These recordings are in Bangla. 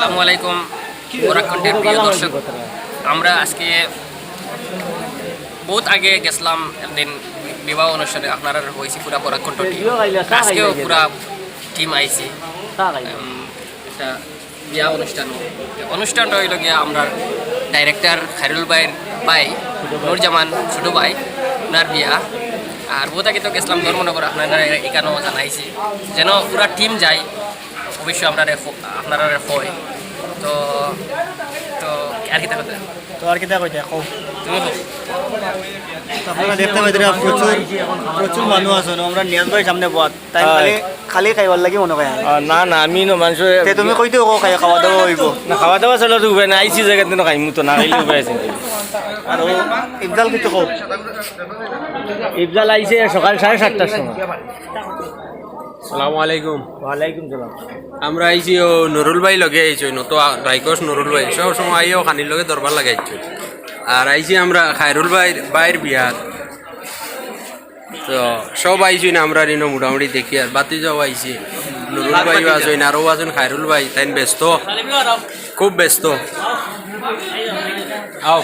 আসসালামু আলাইকুম বরাকণ্ঠের প্রিয় দর্শক, আমরা আজকে বহুত আগে গেছিলাম একদিন বিবাহ অনুষ্ঠানে, আপনারা হয়েছি পুরা বরাকণ্ঠ টিম। আজকেও পুরা টিম আইছি একটা বিয়া অনুষ্ঠানটা হইল গিয়া আমরা ডাইরেক্টর খায়রুল ভাইয়ের ভাই নুরজামান ছোটো ভাই, ওনার বিয়া। আর বহুত আগে তো গেছিলাম ধর্মনগর, আপনারা এখানেও জানাইছি যেন পুরা টিম যায়, অবশ্যই আপনারা হয়। তো তো আর কি কথা তো আর কিতা কইতা কও তুমি আপনারা দেখতে পাইতেন প্রচুর মানুষ আছে আমরা নিয়াজ ভাই সামনে বাদ তাই খালি খাইবার লাগি মনে হয় না না আমি ন মানুষ তে তুমি কইতে কও খাই খাওয়া দাওয়া হইব না খাওয়া দাওয়া চলো তো উপায় না আইসি জায়গাতে তো খাইমু তো না খাইলে উপায় আছে আর ইফজাল কইতে কও ইফজাল আইছে সকাল 7:30টার সময়। সালামু আলাইকুম। ওয়ালাইকুম সালাম। আমরা আইছি ও নুরুল ভাই লগে আইছি নতো রাইকস নুরুল ভাই সব সময় আইও খানির লগে দরবার লাগাইছি। আর আইছি আমরা খায়রুল ভাইয়ের বিয়ার, তো সব আইছি না আমরা রিনো মোটামুটি দেখি। আর বাতি যাও আইছি, নুরুল ভাইও আছেন, আরও আছেন খায়রুল ভাই, তাই ব্যস্ত, খুব ব্যস্ত। আও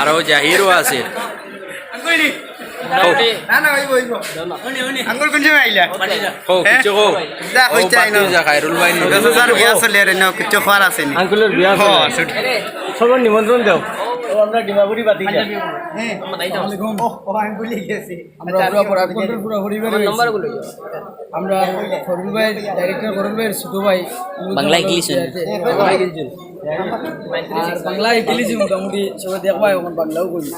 আরও জাহিরও আছে। খায়রুল ভাই আঙ্কুলের বিয়া সবার নিমন্ত্রণ দাও। আমরা ডিমাপুরি বাতি যাই আমরা খরুল ভাই ডাইরেক্টর খরুল ভাইয়ের ছোট ভাই বাংলা ইংলিশ বাংলা গেলিছি মোটামুটি সবাই দেখবা এখন বাংলাও করি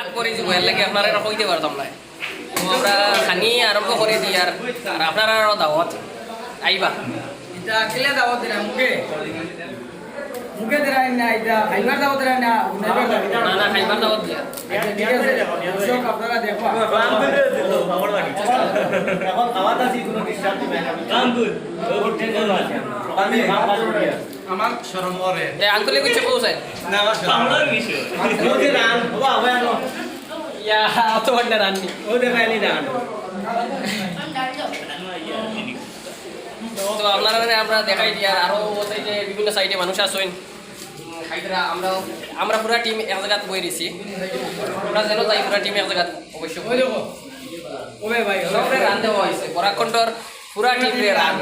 আর করেছি বয়ার লাগে আপনারা কইতে পারতাম না। তো আমরা খানি আরম্ভ করে দিই, আর আপনারা আরও দাওয়াত আইবা। এটা কেলে দাওয়াত দিরা মুখে মুখে দিরা না, এটা খাইবার দাওয়াত দিরা না, উনাইবার দাওয়াত দিরা না খাইবার দাওয়াত দিয়া ঠিক আছে। দর্শক আপনারা দেখবা এখন খাওয়া দাওয়া কোনো ডিস্টার্ব দিবে না কাম কর ও টেনশন আছে আমি আমার শরম করে আঙ্কুলে কিছু পৌঁছায় না আমার সামলার বিষয় ওকে রান বাবা আবার আনো ইয়া অত বড় রান্নি ও দেখাইনি রান। তো আপনারা আমরা দেখাই দিই। আর আরও বলতে যে বিভিন্ন সাইডে মানুষ আসেন খাইতরা, আমরা পুরা টিম এক জায়গাত বই দিছি। আমরা যেন যাই পুরা টিম এক জায়গাত অবশ্যই বই দেবো। ওবে ভাই রান দেওয়া হয়েছে বরাকণ্ঠর পুরা টিম রান